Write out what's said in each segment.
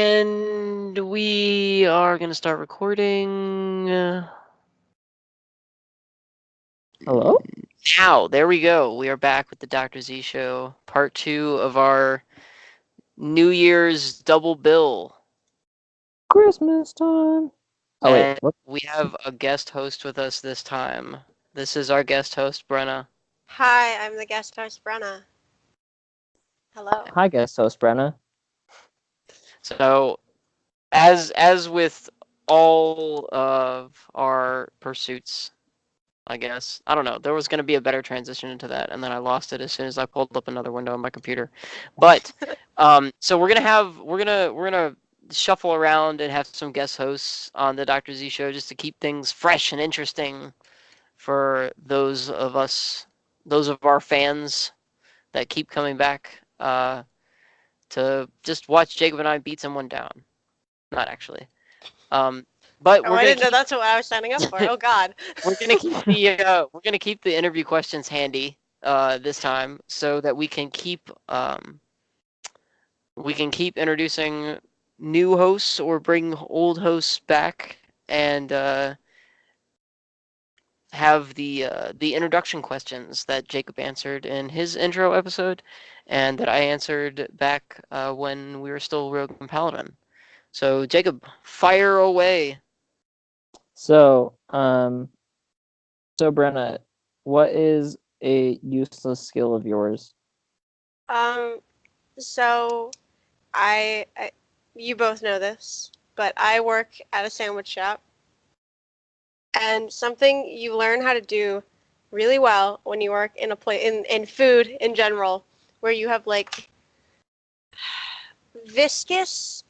And we are going to start recording. Hello? Now, there we go. We are back with the Dr. Z Show, part 2 of our New Year's double bill. Christmas time. Oh, wait. And What? we have a guest host with us this time. This is our guest host, Brenna. Hi, I'm the guest host, Brenna. Hello. Hi, guest host Brenna. So, as with all of our pursuits, I guess. I don't know. There was going to be a better transition into that, and then I lost it as soon as I pulled up another window on my computer. But so we're gonna shuffle around and have some guest hosts on the Dr. Z Show just to keep things fresh and interesting for those of our fans that keep coming back to just watch Jacob and I beat someone down. Not actually. But I didn't know that's what I was signing up for. Oh God. we're gonna keep the interview questions handy this time so that we can keep introducing new hosts or bring old hosts back and have the introduction questions that Jacob answered in his intro episode and that I answered back when we were still Rogue and Paladin. So Jacob, fire away. So Brenna, what is a useless skill of yours? So I you both know this, but I work at a sandwich shop, and something you learn how to do really well when you work in a in food in general, where you have like viscous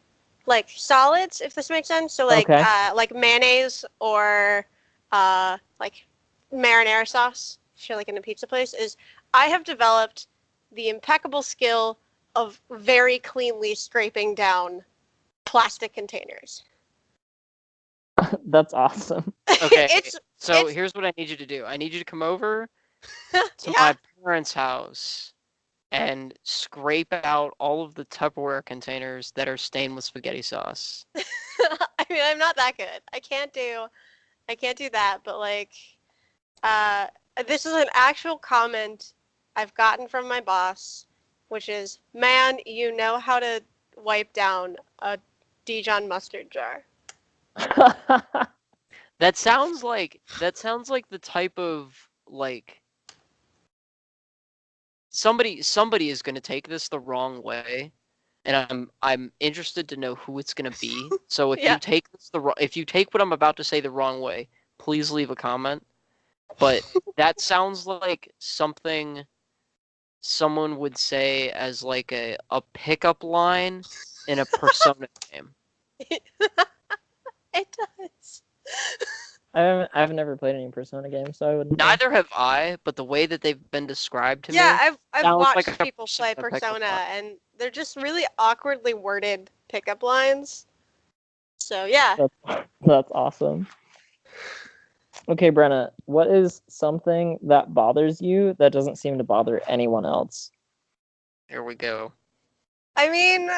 like solids, if this makes sense. So like Okay. like mayonnaise or like marinara sauce, if you're like in a pizza place, is I have developed the impeccable skill of very cleanly scraping down plastic containers. That's awesome. Okay, it's here's what I need you to do. I need you to come over to yeah. my parents' house and scrape out all of the Tupperware containers that are stained with spaghetti sauce. I mean, I'm not that good. I can't do that, but like this is an actual comment I've gotten from my boss, which is, "Man, you know how to wipe down a Dijon mustard jar." That sounds like the type of like somebody is going to take this the wrong way, and I'm interested to know who it's going to be. So if Yeah. you take this if you take what I'm about to say the wrong way, please leave a comment. But that sounds like something someone would say as like a pickup line in a Persona game. It does. I've never played any Persona games, so I wouldn't know. Neither have I, but the way that they've been described to me, Yeah, I've sounds watched like a people play pickup Persona, line. and they're just really awkwardly worded pickup lines. So yeah. That's awesome. Okay, Brenna, what is something that bothers you that doesn't seem to bother anyone else? Here we go. I mean,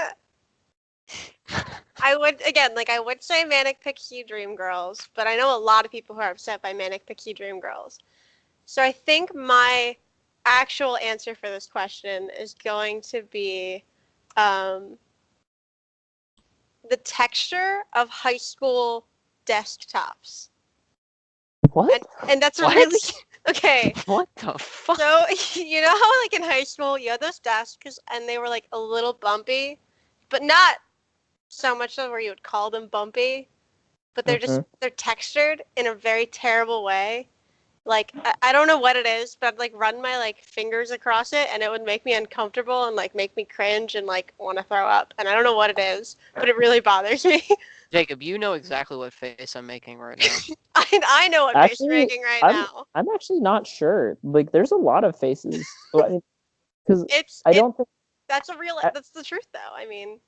I would say Manic Pixie Dream Girls, but I know a lot of people who are upset by Manic Pixie Dream Girls. So I think my actual answer for this question is going to be the texture of high school desktops. What? And that's What? really okay. What the fuck? So you know how like in high school you had those desks and they were like a little bumpy, but not so much so where you would call them bumpy, but they're textured in a very terrible way. Like I don't know what it is, but I'd like run my like fingers across it and it would make me uncomfortable and like make me cringe and like want to throw up. And I don't know what it is, but it really bothers me. Jacob, you know exactly what face I'm making right now. I know what face you're making right now. I'm actually not sure. Like, there's a lot of faces. Because That's the truth though. I mean,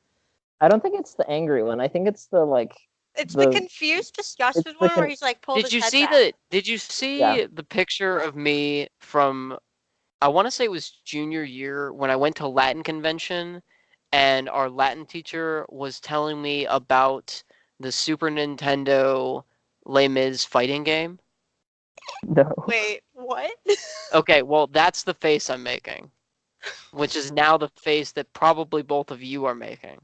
I don't think it's the angry one. I think it's the like. It's the confused, disgusted one where he's like pulled his head back. Did you see the picture of me from, I want to say it was junior year when I went to Latin convention and our Latin teacher was telling me about the Super Nintendo Les Mis fighting game. No. Wait, what? Okay, well, that's the face I'm making, which is now the face that probably both of you are making.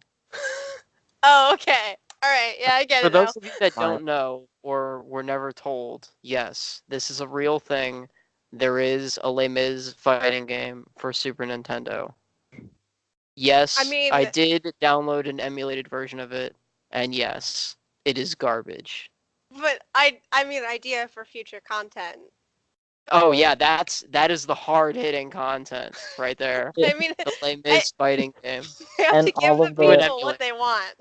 Oh, okay. All right. Yeah, I get For it now. those of you that Fine. don't know or were never told, yes, this is a real thing. There is a Les Mis fighting game for Super Nintendo. Yes, I mean- I did download an emulated version of it, and yes, it is garbage. But I mean, idea for future content. Oh yeah, that is the hard-hitting content right there. I mean, The Les Mis fighting game. they have And to give all the of the- people Emulate. what they want.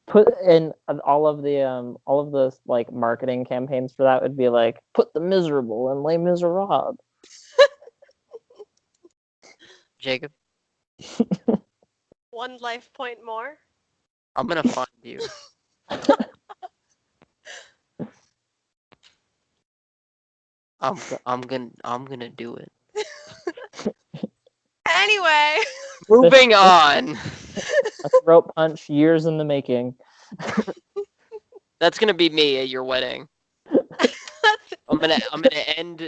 Put in all of the like marketing campaigns for that would be like put the miserable in Les Miserables. Jacob, One life point more. I'm gonna find you. I'm gonna do it. Anyway, Moving on. A throat punch years in the making. That's gonna be me at your wedding. I'm gonna end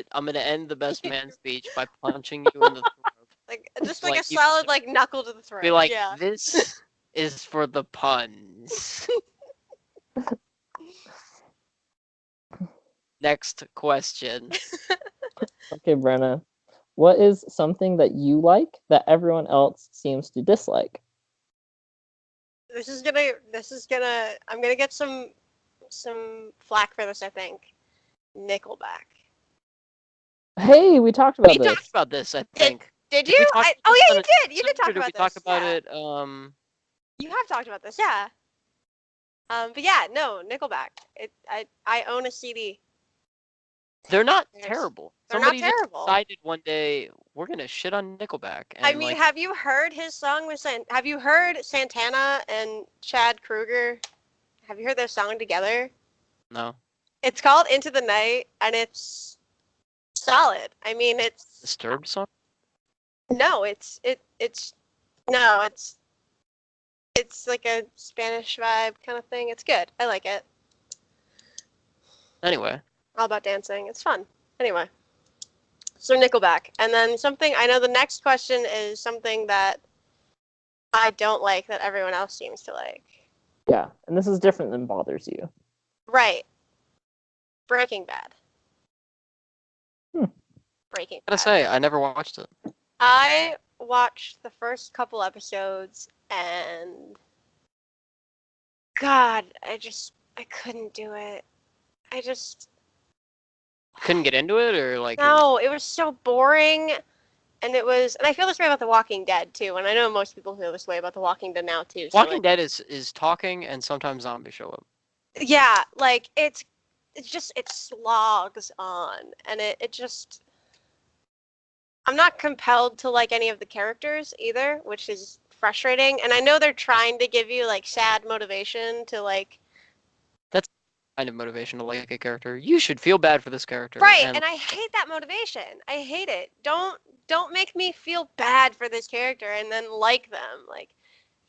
the best man speech by punching you in the throat. like just like a Like, you- solid like knuckle to the throat. Be like, yeah. this is for the puns. Next question. Okay, Brenna. What is something that you like that everyone else seems to dislike? This is gonna. I'm gonna get some flack for this. I think. Nickelback. Hey, we talked about We this. talked about this, I think. Did Did we you? talk about Oh this yeah, on you a- did. You did talk Did about we this. talk about yeah. it? You have talked about this, yeah. But yeah, no, Nickelback. I own a CD. They're not Yes. terrible. They're Somebody not just terrible. decided one day we're gonna shit on Nickelback. And I mean, like, have you heard his song with have you heard Santana and Chad Kruger? Have you heard their song together? no, It's called Into the Night, and it's solid. I mean, it's Disturbed song. no, it's no, it's like a Spanish vibe kind of thing. It's good. I like it. Anyway, All about dancing. It's fun. Anyway, so Nickelback, and then something. I know the next question is something that I don't like that everyone else seems to like. Yeah, and this is different than bothers you. Right. Breaking Bad. Hmm. Breaking I gotta Bad. say, I never watched it. I watched the first couple episodes and God, I couldn't do it. I just Couldn't get into it, or like, no, it was so boring. And I feel this way about The Walking Dead too, and I know most people feel this way about The Walking Dead now too. So Walking like, Dead is talking, and sometimes zombies show up. yeah, like it slogs on, and it just I'm not compelled to like any of the characters either, which is frustrating. And I know they're trying to give you like sad motivation to like Kind of motivation to like a character. You should feel bad for this character. right, and I hate that motivation. I hate it. Don't make me feel bad for this character and then like them. Like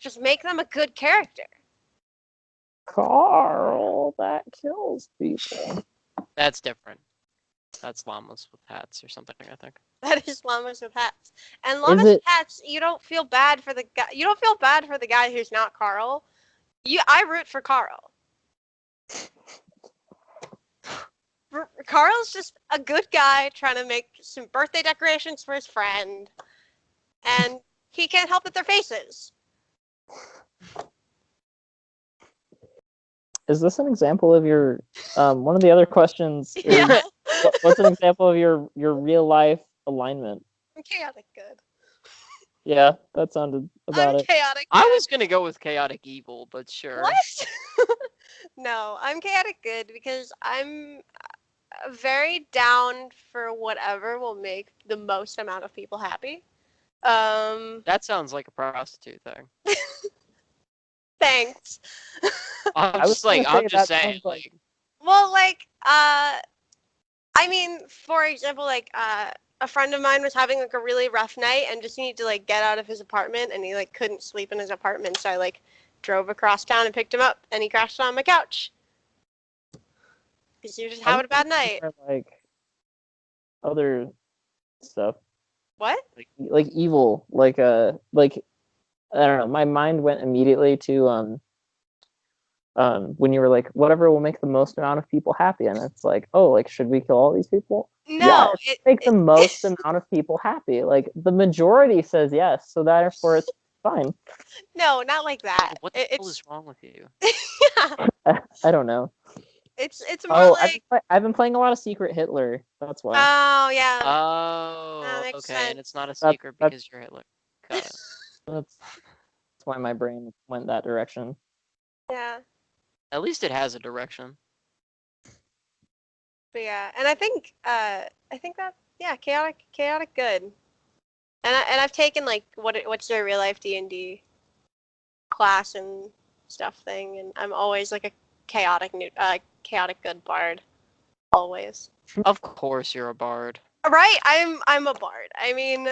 just make them a good character. Carl, that kills people. That's different. That's llamas with hats or something, I think. That is llamas with hats. And llamas it- with hats, you don't feel bad for the guy. You don't feel bad for the guy who's not Carl. I root for Carl. Carl's just a good guy trying to make some birthday decorations for his friend, and he can't help that they're faces. Is this an example of your one of the other questions is Yeah, what's an example of your real life alignment? I'm chaotic good. Yeah, that sounded about I'm it. chaotic. I good. was gonna go with chaotic evil, but sure. What? No, I'm chaotic good because I'm very down for whatever will make the most amount of people happy. That sounds like a prostitute thing. Thanks. I'm was just like, gonna say I'm just that saying, sounds like- like, Well, like, I mean, for example, like, a friend of mine was having like a really rough night and just needed to like get out of his apartment, and he like couldn't sleep in his apartment, so I like drove across town and picked him up, and he crashed on my couch because he was just having a bad night. Like other stuff, What? like evil, like I don't know. My mind went immediately to when you were like, whatever will make the most amount of people happy, and it's like, oh, like should we kill all these people? No, Yeah, make the most amount of people happy. Like the majority says yes, so therefore it's fine. no, not like that. What the hell is wrong with you? Yeah, I don't know. it's more Oh, like I've been playing a lot of Secret Hitler. That's why. oh yeah, that Oh, makes okay, and sense. it's not a That's- secret that's- because you're Hitler. Got it. That's why my brain went that direction. Yeah, At least it has a direction. but yeah, and I think that yeah, chaotic good. And I've taken like what's your real life D&D class and stuff thing, and I'm always like a chaotic good bard, always. Of course, you're a bard. Right? I'm a bard. I mean,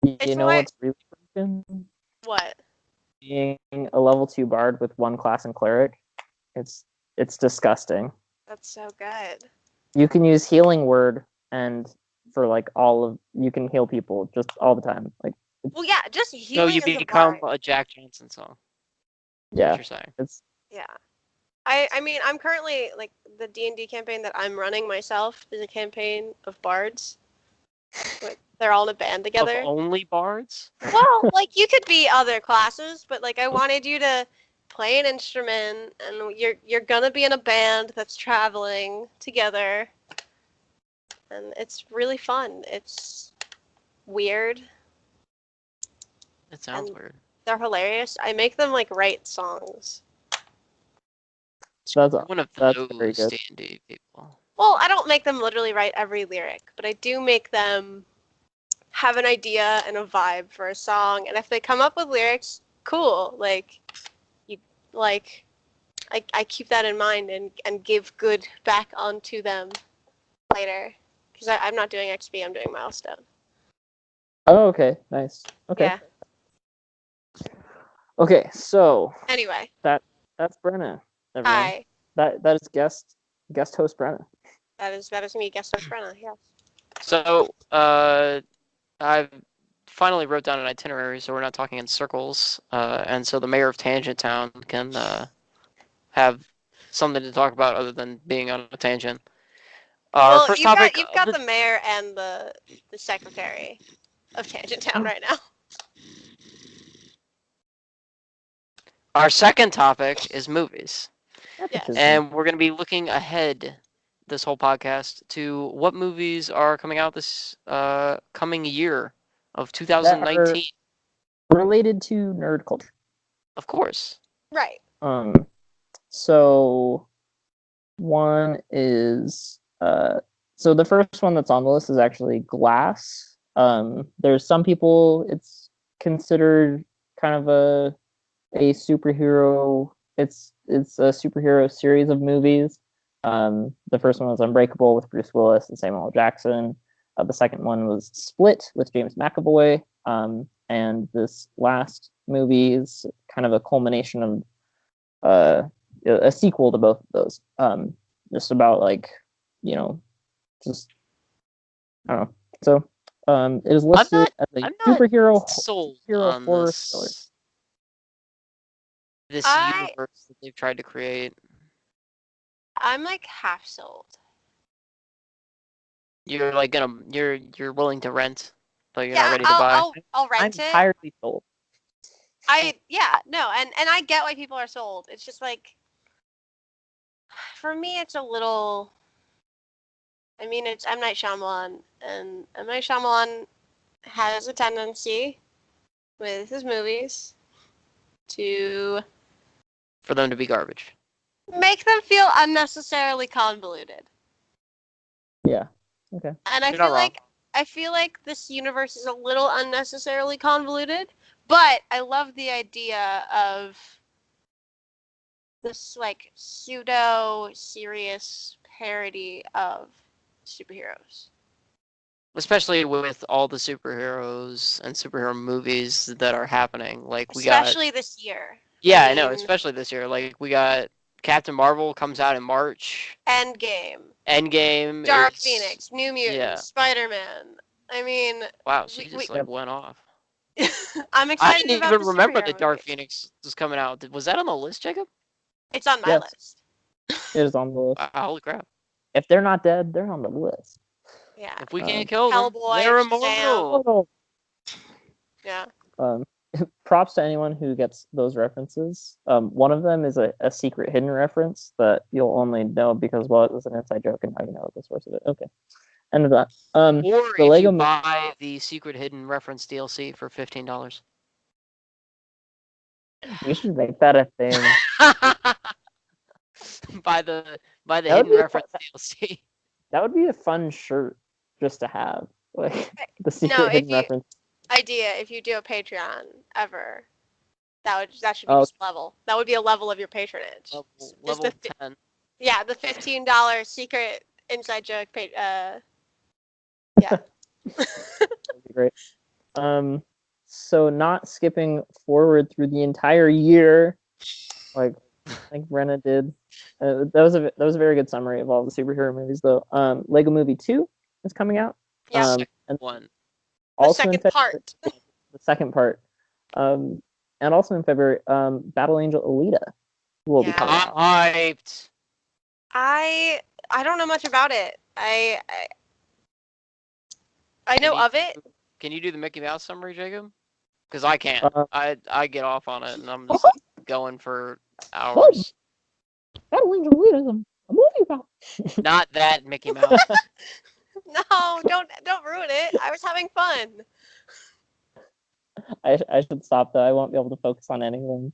You It's know why- what's really broken? what? Being a level 2 bard with one class and cleric. It's disgusting. That's so good. You can use healing word and for like you can heal people just all the time. Like Well, yeah, just So healing you as a become bard. a Jack Johnson song. yeah, What you're saying. it's Yeah. I mean, I'm currently like the D&D campaign that I'm running myself is a campaign of bards. Like they're all in a band together. Of only bards? Well, like you could be other classes, but like I wanted you to play an instrument, and you're gonna be in a band that's traveling together, and it's really fun. It's weird. It sounds And- weird. They're hilarious. I make them like write songs. that's One of that's very those good. D&D people. Well, I don't make them literally write every lyric, but I do make them have an idea and a vibe for a song. And if they come up with lyrics, cool. Like you like I keep that in mind and give good back onto them later. Because I'm not doing XP, I'm doing milestone. Oh, okay, nice. Okay. Yeah. Okay, so Anyway, that's Brenna. Everyone. hi. That is guest host Brenna. That is me, guest host Brenna. Yes. So, I finally wrote down an itinerary, so we're not talking in circles. And so the mayor of Tangent Town can have something to talk about other than being on a tangent. Our Well, first topic. you've got the mayor and the secretary of Tangent Town right now. Our second topic is movies. Nepotism. And we're going to be looking ahead this whole podcast to what movies are coming out this coming year of 2019. related to nerd culture. Of course. Right. So one is so the first one that's on the list is actually Glass. There's some people it's considered kind of a superhero. It's a superhero series of movies. The first one was Unbreakable with Bruce Willis and Samuel L. Jackson. The second one was Split with James McAvoy. And this last movie is kind of a culmination of a sequel to both of those. Just about like, just I don't know. So it is listed as a I'm not superhero sold hero on horror this thriller. universe that they've tried to create. I'm like half sold. You're like you're willing to rent, but you're not ready to I'll, buy. I'll I'm rent it. entirely sold. And I get why people are sold. It's just like for me it's a little I mean it's M. Night Shyamalan, and M. Night Shyamalan has a tendency with his movies to For them to be garbage. make them feel unnecessarily convoluted. Yeah. Okay. And You're not wrong. I feel like this universe is a little unnecessarily convoluted, but I love the idea of this like pseudo serious parody of superheroes. especially with all the superheroes and superhero movies that are happening. Like we got, Especially this year. yeah, I I know, mean, especially this year. Like we got Captain Marvel comes out in March. Endgame, Endgame Dark is, Phoenix, New yeah. Mutants, Spider-Man. I mean, Wow, she we, just we like went off. I'm I excited didn't about even the remember superhero that Dark movies. Phoenix was coming out. Was that on the list, Jacob? It's on my Yes. list. It is on the list. Wow, holy crap! If they're not dead, they're on the list. Yeah. If we Um, can't kill them, Hellboy, they're Shazam. immortal. Yeah. Um, props to anyone who gets those references. One of them is a secret hidden reference that you'll only know because, well, it was an inside joke and now you know the source of it. Okay. End of that. Or The if Lego you buy the secret hidden reference DLC for $15. we should make that a thing. by the That would hidden be reference DLC. that would be a fun shirt just to have. Like the secret No, if hidden you reference. idea if you do a Patreon ever, that should be Oh. just level. That would be a level of your patronage. Is Level the 10. yeah, the $15 secret inside joke yeah. That'd be great. So not skipping forward through the entire year, like I think Brenna did. That was a very good summary of all the superhero movies, though. Lego Movie 2 is coming out. Yeah. And One. The also in second February, part. the second part. And also in February, Battle Angel Alita will be Yeah. coming I'm out. hyped. I don't know much about it. I know of it. Can you do the Mickey Mouse summary, Jacob? Because I can't. Uh, I get off on it and I'm just like, going for hours. Battle Angel Alita is a movie about. Not that Mickey Mouse. No, don't ruin it. I was having fun. I should stop though. I won't be able to focus on anything.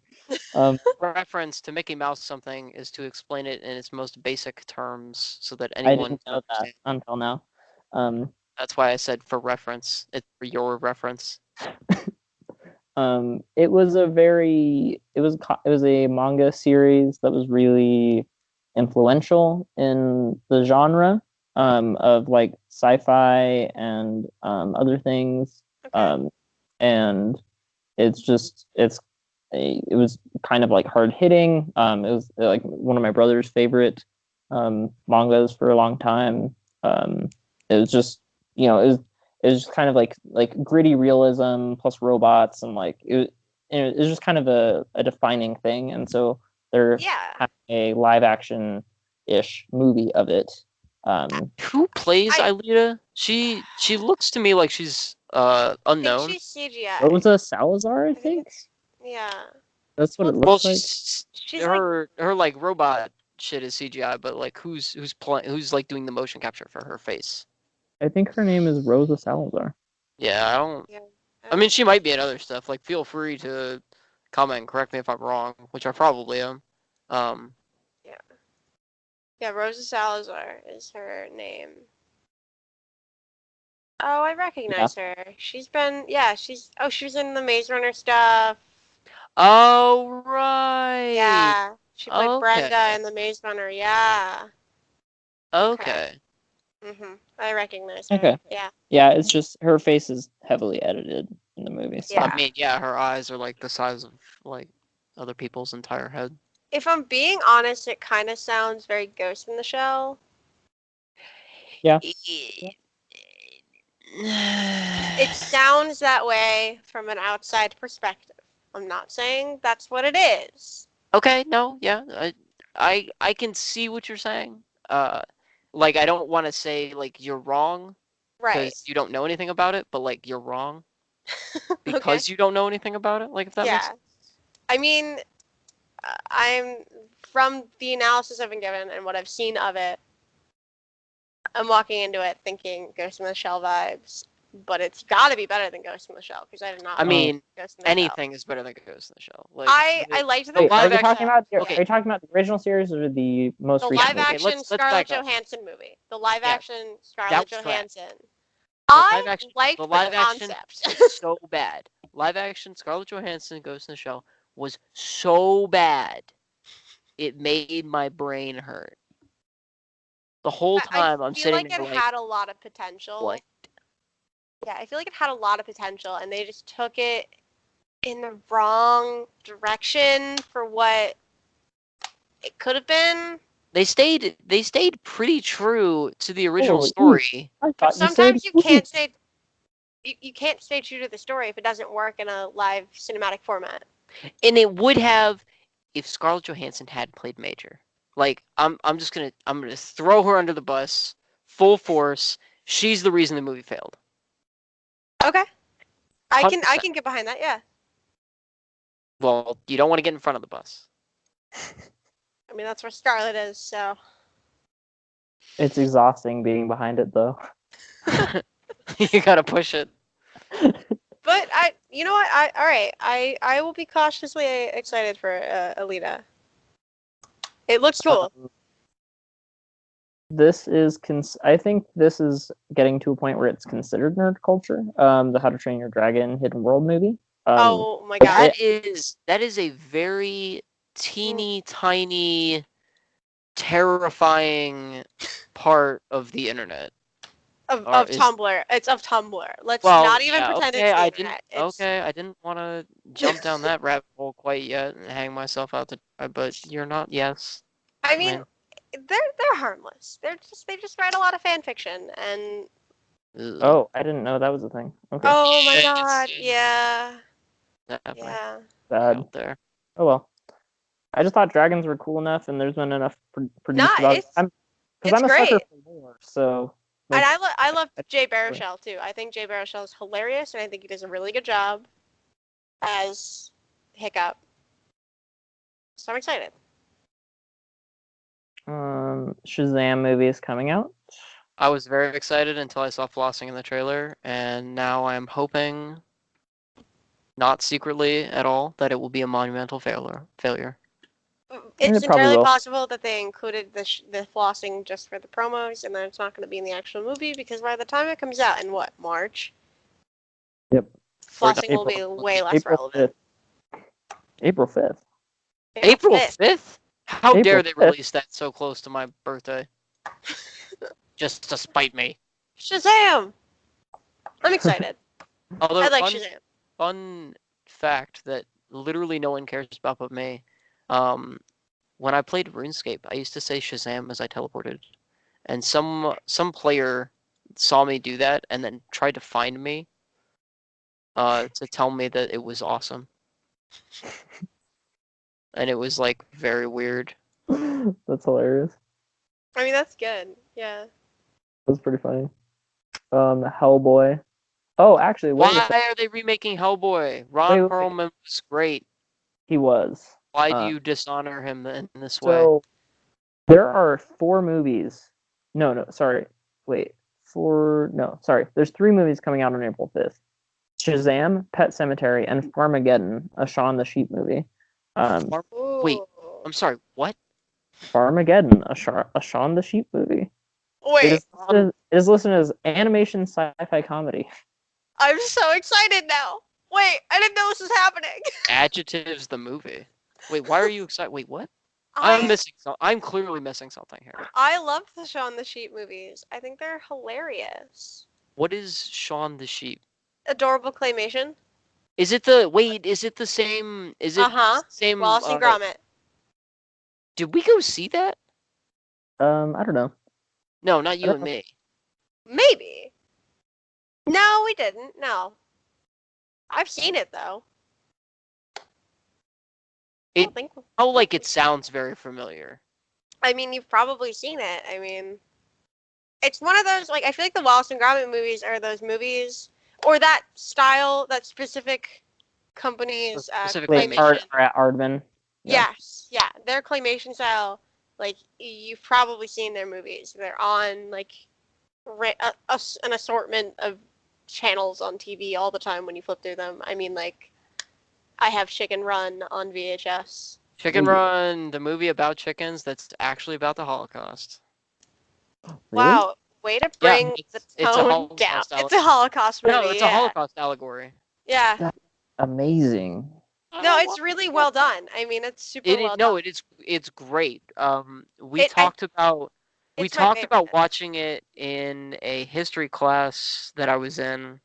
Reference to Mickey Mouse something is to explain it in its most basic terms so that I anyone didn't can know that understand. until now. That's why I said for reference. It's for your reference. It was a manga series that was really influential in the genre of like sci-fi and other things. Okay. And it was kind of like hard hitting. It was like one of my brother's favorite mangas for a long time. It was just it was just kind of like gritty realism plus robots and like it was just kind of a defining thing. And so they're Yeah. having a live action ish movie of it. Who plays I- Aelita? She looks to me like she's I think unknown. she's CGI. Rosa Salazar, I think. Yeah. That's what it Well, looks like. She's her like robot shit is CGI, but like who's like doing the motion capture for her face? I think her name is Rosa Salazar. Yeah, I don't. Yeah. I mean, she might be in other stuff. Like, feel free to comment and correct me if I'm wrong, which I probably am. Yeah, Rosa Salazar is her name. Oh, I recognize her. She's she was in the Maze Runner stuff. Oh right. Yeah. She played Okay. Brenda in the Maze Runner. Yeah. Okay. I recognize her. Okay. Yeah. Yeah, it's just her face is heavily edited in the movie. So. Yeah. I mean, yeah, her eyes are like the size of like other people's entire head. If I'm being honest, it kind of sounds very Ghost in the Shell. Yeah. It sounds that way from an outside perspective. I'm not saying that's what it is. Okay, no, yeah, I can see what you're saying. Like I don't want to say like you're wrong Right. because you don't know anything about it, but like you're wrong Okay. because you don't know anything about it. Like if that makes Yeah. sense. I mean, I'm from the analysis I've been given and what I've seen of it. I'm walking into it thinking Ghost in the Shell vibes, but it's got to be better than Ghost in the Shell because I did not. I like mean, Ghost in the Shell. anything is better than Ghost in the Shell. Like I liked the Wait, live are you action- talking about okay. are you talking about the original series or the most the recent? live action let's Scarlett back up. Johansson movie. The live Yeah. action Scarlett was crap. Johansson. The I live action- liked the the live action concept. was so bad. Live action Scarlett Johansson Ghost in the Shell was so bad. It made my brain hurt. The whole time I'm I feel sitting like there it like, had a lot of potential. what? yeah, I feel like it had a lot of potential, and they just took it in the wrong direction for what it could have been. They stayed pretty true to the original Holy story. I But thought you said sometimes you movie. can't stay. You can't stay true to the story if it doesn't work in a live cinematic format. And it would have if Scarlett Johansson had played Major. Like I'm gonna throw her under the bus, full force. She's the reason the movie failed. Okay, I 100%. can get behind that. Yeah, Well, you don't want to get in front of the bus. I mean that's where Scarlett is. So It's exhausting being behind it though. You gotta push it. but you know what? All right. I will be cautiously excited for Alita. It looks cool. This is I think this is getting to a point where it's considered nerd culture. The How to Train Your Dragon Hidden World movie. Oh my god. That is a very teeny tiny, terrifying part of the internet. Of is- Tumblr. It's of Tumblr. Let's Well, not even yeah, pretend okay, it's the I internet. It's, I didn't want to jump down that rabbit hole quite yet and hang myself out to dry, but you're not. Yes. I mean, Man. they're harmless. They just write a lot of fan fiction and Ugh, Oh, I didn't know that was a thing. Okay, oh my Yes. god, yeah, definitely yeah. bad. out there. Oh well. I just thought dragons were cool enough, and there's been enough produced Nah, about it. it's Because I'm a sucker great. for lore, so. And like, I love Jay Baruchel too. I think Jay Baruchel is hilarious, and I think he does a really good job as Hiccup. So I'm excited. Shazam movie is coming out. I was very excited until I saw flossing in the trailer, and now I'm hoping, not secretly at all, that it will be a monumental failure. It's it probably entirely will. possible that they included the flossing just for the promos, and then it's not going to be in the actual movie because by the time it comes out in what, March? Yep. Flossing will April- be way less April relevant. 5th. April 5th. April 5th. 5th? How April dare they 5th. release that so close to my birthday? Just to spite me. Shazam! I'm excited. Although I like fun, Shazam. fun fact that literally no one cares about but me. When I played RuneScape, I used to say Shazam as I teleported, and some player saw me do that and then tried to find me to tell me that it was awesome, and it was like very weird. That's hilarious. I mean, that's good. Yeah. That's pretty funny. Hellboy. Oh, actually, wait a Why second. are they remaking Hellboy? Ron Wait. Perlman was great. He was. Why do you dishonor him in this way? So there are 4 movies. No, sorry. Wait. 4. No, sorry. There's 3 movies coming out on April 5th. Shazam, Pet Cemetery, and Farmageddon, a Shaun the Sheep movie. Wait. Ooh. I'm sorry, what? Farmageddon, a Shaun the Sheep movie. Wait, It is listed as animation sci-fi comedy. I'm so excited now. Wait, I didn't know this was happening. Adjectives the movie. Wait, why are you excited? Wait, what? I'm I missing something. I'm clearly missing something here. I love the Shaun the Sheep movies. I think they're hilarious. What is Shaun the Sheep? Adorable claymation. Is it the same? Is it Uh-huh. the same? Wallace and Gromit. Did we go see that? I don't know. No, not you don't and me. Maybe. No, we didn't. No. I've seen it though. I don't think. Oh, like it sounds very familiar. I mean, you've probably seen it. I mean, it's one of those, like, I feel like the Wallace and Gromit movies are those movies, or that style, that specific company's Specific Wait, claymation. Aardman. Yeah. Yes, yeah, their claymation style, like, you've probably seen their movies. They're on, like, an assortment of channels on TV all the time when you flip through them. I mean, like, I have Chicken Run on VHS. Chicken Really? Run, the movie about chickens that's actually about the Holocaust. Really? Wow, way to bring the it's a tone Holocaust down. allegory. It's a Holocaust movie. No, it's a yeah. Holocaust allegory. Yeah. Amazing. No, it's really well done. I mean, it's super well No, done. it's great. We It- I- talked about it's my talked about favorite. watching it in a history class that I was in,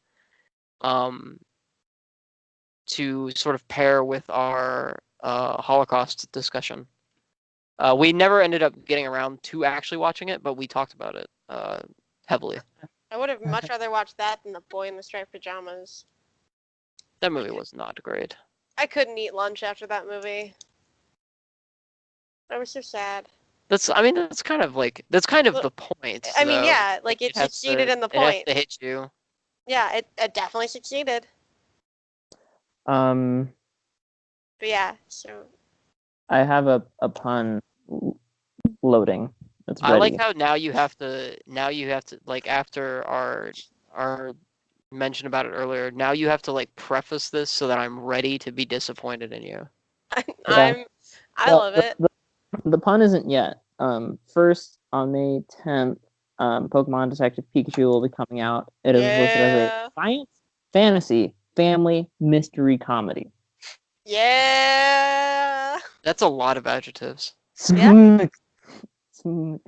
to sort of pair with our Holocaust discussion. We never ended up getting around to actually watching it, but we talked about it heavily. I would have much rather watched that than The Boy in the Striped Pajamas. That movie was not great. I couldn't eat lunch after that movie. I was so sad. That's kind of the point. I mean, though. yeah, like it has succeeded to- in the It has point. to hit you. Yeah, it definitely succeeded. Um, But yeah, so I have a pun loading. It's ready. I like how now you have to like after our mention about it earlier. Now you have to like preface this so that I'm ready to be disappointed in you. I Well, love it. The pun isn't yet. First on May 10th, Pokemon Detective Pikachu will be coming out. It is listed as Yeah. a science, fantasy, family, mystery comedy. Yeah. That's a lot of adjectives. Yeah. Smack.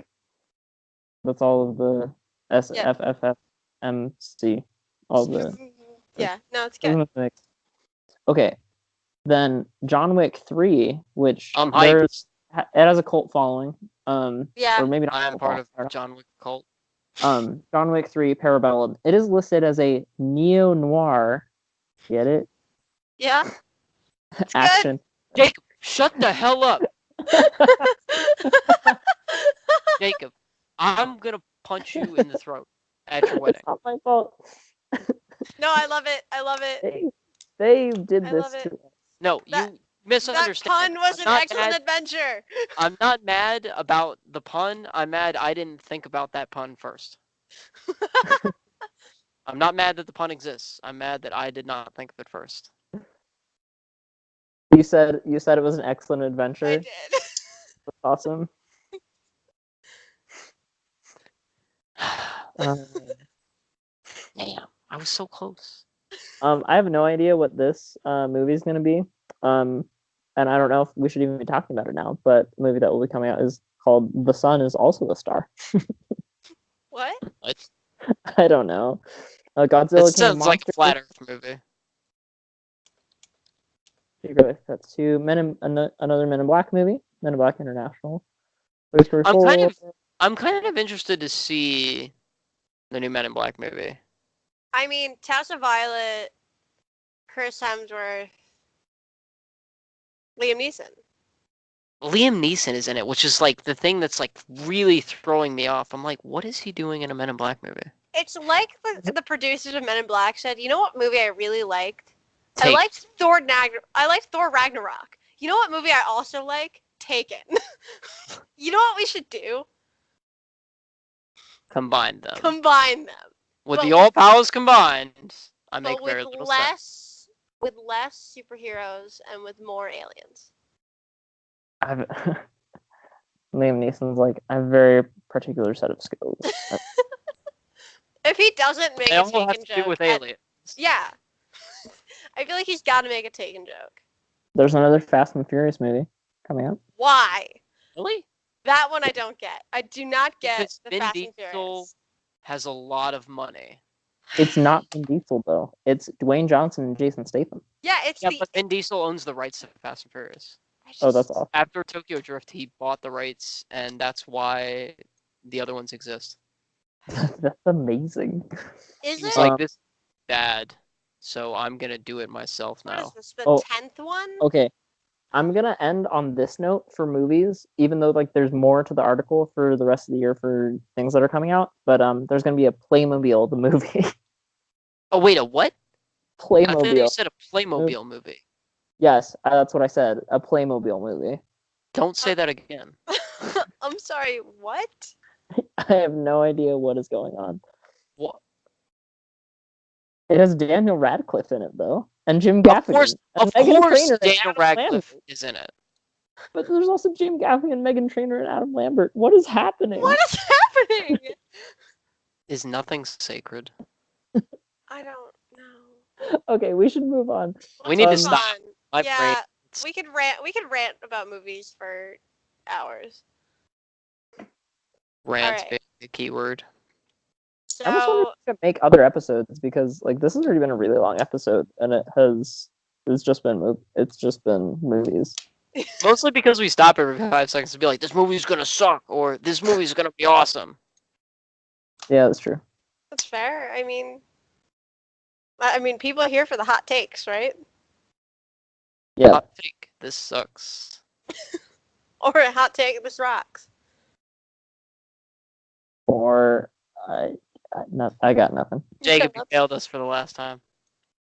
That's all of the SFFFMC. All the Yeah, no, it's good. Okay, then John Wick 3, which I'm hyped. it has a cult following. Yeah. Or maybe not. I am cult part of following. John Wick cult. John Wick 3 Parabellum. It is listed as a neo-noir. Get it? Yeah. Action. Jacob, shut the hell up. Jacob, I'm gonna punch you in the throat at your wedding. It's not my fault. No, I love it. I love it. They did I this love it. to us. No, That- you That misunderstand. pun was I'm an not excellent mad- adventure. I'm not mad about the pun. I'm mad I didn't think about that pun first. I'm not mad that the pun exists. I'm mad that I did not think of it first. You said it was an excellent I adventure. did. That's awesome. Damn, I was so close. I have no idea what this movie is going to be. And I don't know if we should even be talking about it now. But the movie that will be coming out is called The Sun Is Also a Star. What? What? I don't know. Godzilla It King of sounds like a Monsters. flat Earth movie. That's two another Men in Black movie. Men in Black International. Toy Story I'm 4. kind of interested to see the new Men in Black movie. I mean, Tessa Violet, Chris Hemsworth, Liam Neeson. Liam Neeson is in it, which is like the thing that's like really throwing me off. I'm like, what is he doing in a Men in Black movie? It's like the producers of Men in Black said, you know what movie I really liked? I Take. liked I liked Thor Ragnarok. You know what movie I also like? Taken. You know what we should do? Combine them. Combine them. With but the all powers combined, I make But with very little sense. less superheroes and with more aliens. Liam Neeson's like a very particular set of skills. If he doesn't make They a all have Taken to do joke, with aliens. yeah. I feel like he's got to make a Taken joke. There's another Fast and Furious movie coming out. Why? Really? That one I don't get. I do not get Because the Vin Fast and Diesel Furious. has a lot of money. It's not Vin Diesel though. It's Dwayne Johnson and Jason Statham. Yeah, it's Yeah, the. but Vin Diesel owns the rights to Fast and Furious. Oh, that's awesome. After Tokyo Drift, he bought the rights, and that's why the other ones exist. That's amazing. Is He was it? like, this is bad, so I'm gonna do it myself What is now. this? The Oh. 10th one? Okay, I'm gonna end on this note for movies, even though like there's more to the article for the rest of the year for things that are coming out. But there's gonna be a Playmobil the movie. Oh wait, a what? I thought you Playmobil. said a Playmobil movie. Yes, that's what I said. A Playmobil movie. Don't say that again. I'm sorry, what? I have no idea what is going on. What? It has Daniel Radcliffe in it though, and Jim Of Gaffigan. course, and of Meghan course, Trainor and Daniel Adam Radcliffe Lambert. is in it. But there's also Jim Gaffigan, Meghan Trainor, and Adam Lambert. What is happening? What is happening? Is nothing sacred? I don't know. Okay, we should move on. We need to Let's move stop. on. My yeah, brain. we could rant about movies for hours. Rant Alright. being a keyword. I almost wonder if So we should make other episodes because like this has already been a really long episode and it's just been movies. Mostly because we stop every 5 seconds to be like, this movie's gonna suck, or this movie's gonna be awesome. Yeah, that's true. that's fair. I mean, people are here for the hot takes, right? Yeah. Hot take, this sucks. Or a hot take, this rocks. Or I got nothing. Jacob, Yeah, you failed us for the last time.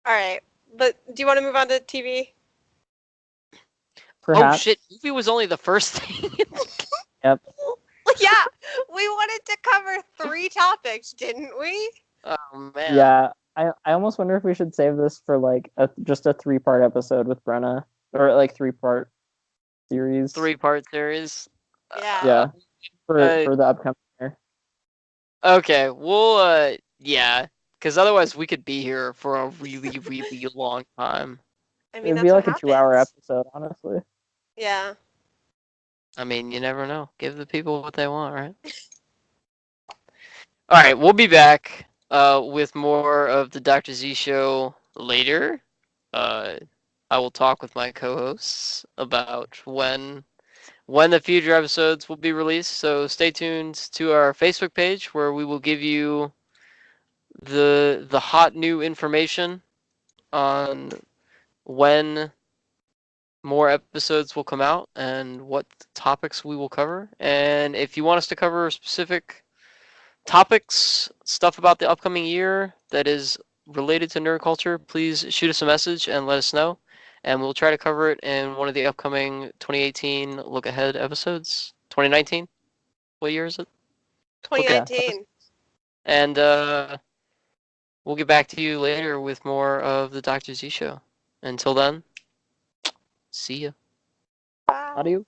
all right, but do you want to move on to TV? Perhaps. Oh shit, movie was only the first thing. Yep. Yeah, we wanted to cover 3 topics, didn't we? Oh man. Yeah. I almost wonder if we should save this for like just a 3-part episode with Brenna or like 3-part series. 3-part series. Yeah. Yeah. For Uh, the upcoming year. Okay, we'll yeah, because otherwise we could be here for a really, really long time. I mean, It'd that's be what like a 2-hour happens. episode, honestly. Yeah. I mean, you never know. Give the people what they want, right? All right, we'll be back with more of the Dr. Z show later. I will talk with my co-hosts about when the future episodes will be released. So stay tuned to our Facebook page where we will give you the hot new information on when more episodes will come out and what topics we will cover. And if you want us to cover specific topics, stuff about the upcoming year that is related to nerd culture, please shoot us a message and let us know. And we'll try to cover it in one of the upcoming 2018 look ahead episodes. 2019? What year is it? 2019. And we'll get back to you later with more of the Dr. Z show. Until then, see ya. Wow. Adios.